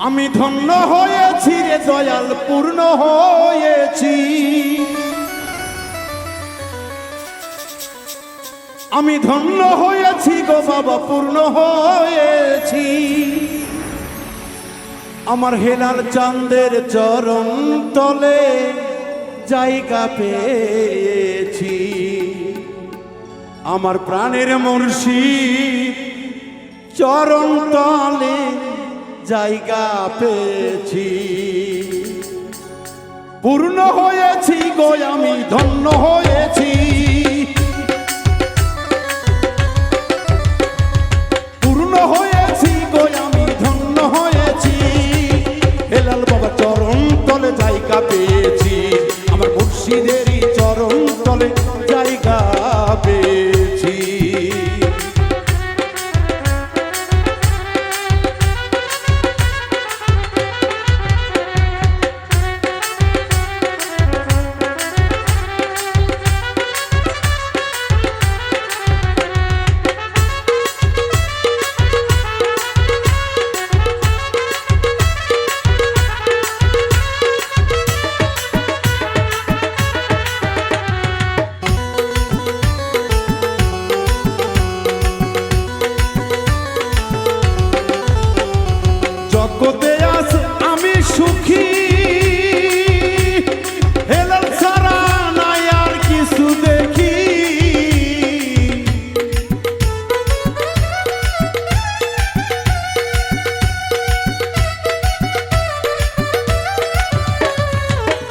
আমি ধন্য হয়েছি রে দয়াল পূর্ণ হয়েছি, আমি ধন্য হয়েছি গো বাবা পূর্ণ হয়েছি। আমার হেলাল চাঁদের চরণ তলে জায়গা পেয়েছি, আমার প্রাণের মুর্শিদ চরণ তলে জায়গা পেয়েছি। পূর্ণ হয়েছি গো আমি ধন্য হয়েছি, পূর্ণ হয়েছি গো আমি ধন্য হয়েছি। হেলাল বাবা চরণ তলে জায়গা পেয়েছি, আমার মুর্শিদেরই চরণ তলে জায়গা পেয়েছি। জগতে আছে আমি সুখী, হেলাল ছাড়া নাই আর কিছু দেখি।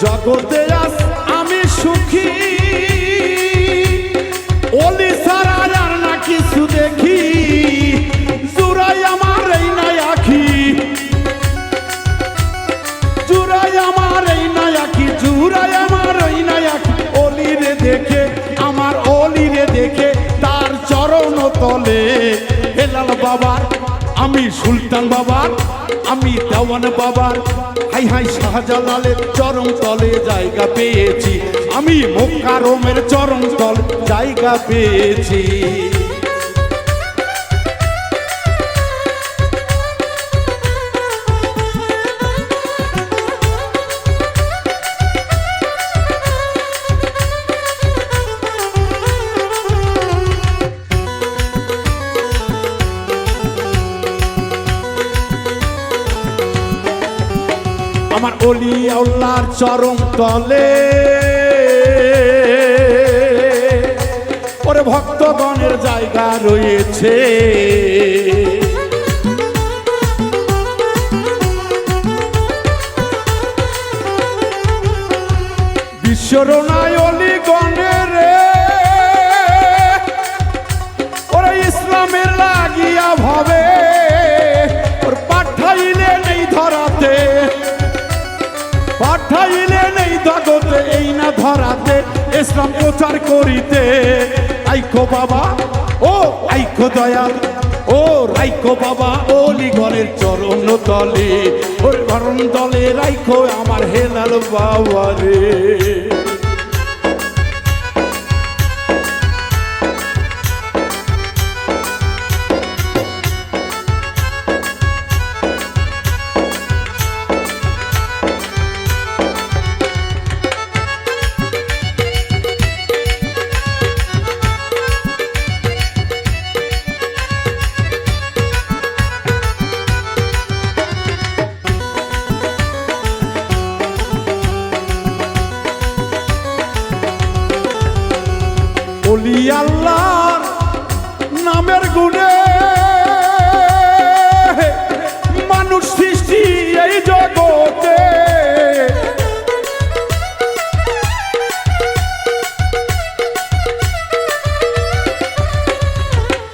জগতে আছে আমি সুখী, ওলি ছাড়া আর না কিছু দেখি। জুরাই আমার এই নাই আখি, জুরাই আমার এই নাই আখি, জুরাই আমার এই নাই আখি। অলিরে দেখে আমার অলিরে দেখে তার চরণ তলে। হেলাল বাবার আমি সুলতান বাবার আমি দেওয়ান বাবার, হাই হাই শাহজালালের চরণ তলে জায়গা পেয়েছি, আমি মোকারমের চরণ তলে জায়গা পেয়েছি। আমার অলি আল্লাহর চরণ তলে ওরে ভক্তগণের জায়গা রয়েছে। বিশ্বরনায় অলি গণের ওরে ইসলামের লাগিয়া ভাবে ওর পাঠাইলে নেই ধরাতে, পাঠাইলে নেই জগতে এই না ধরাতে ইসলাম প্রচার করিতে। আইকো বাবা ও আইকো দয়াল ও রাইকো বাবা ওলি ঘরের চরণ তলে, ওর চরণ তলে রাইকো আমার হেলাল বাবা রে। অলি আল্লাহর নামের গুণে মানুষ সৃষ্টি এই জগতে।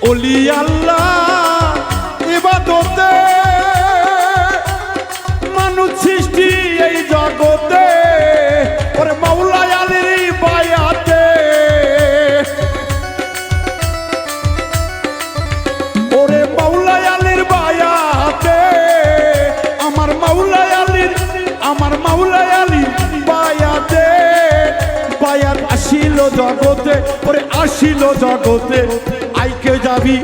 অলি আল্লাহ ইবাদতে মানুষ সৃষ্টি এই জগতে। ওরে মাওলা আলীর বায়াতে, ওরে মাওলা আলীর বায়াতে, আমার মাওলা আলীর বায়াতে। বায়াত আসিল জগতে, ওরে আসিল জগতে। আইকে যাবি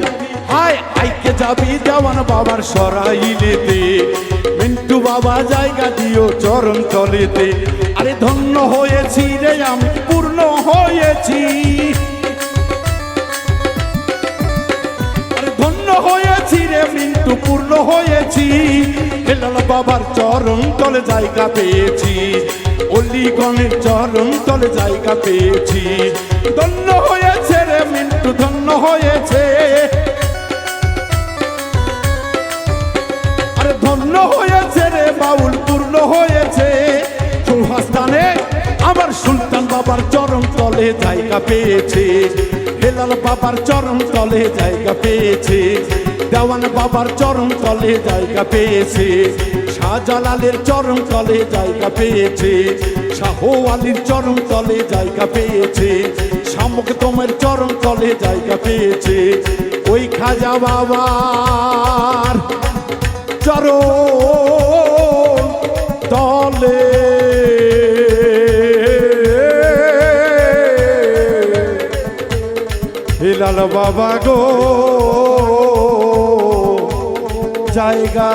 হায় আইকে যাবি দেওয়ান বাবার সরাইলেতে। মিন্টু বাবা জায়গা দিও চরণ তলেতে। আরে ধন্য হয়েছি রে আমি, পূর্ণ হয়েছি, আরে ধন্য হয়েছি রে মিন্টু, পূর্ণ হয়েছি। হেলাল বাবার চরণ তলে জায়গা পেয়েছি, অলিগণের চরণ তলে জায়গা পেয়েছি। ধন্য হয়েছে রে মিন্টু, ধন্য হয়েছে, আরে ধন্য হয়েছে রে বাউল, পূর্ণ হয়েছে। সুহাস্তানে আমার সুলতান বাবার চরণ তলে জায়গা পেয়েছে, হেলাল বাবার চরণ তলে জায়গা পেয়েছে, দেওয়ান বাবার চরণ তলে জায়গা পেয়েছে, শাহজালালের চরণ তলে জায়গা পেয়েছে, শাহ আলীর চরণ তলে জায়গা পেয়েছে, শামুক তোমের চরণ তলে জায়গা পেয়েছে। ওই খাজা বাবার চরণ তলে হেলাল বাবা গো জায়গা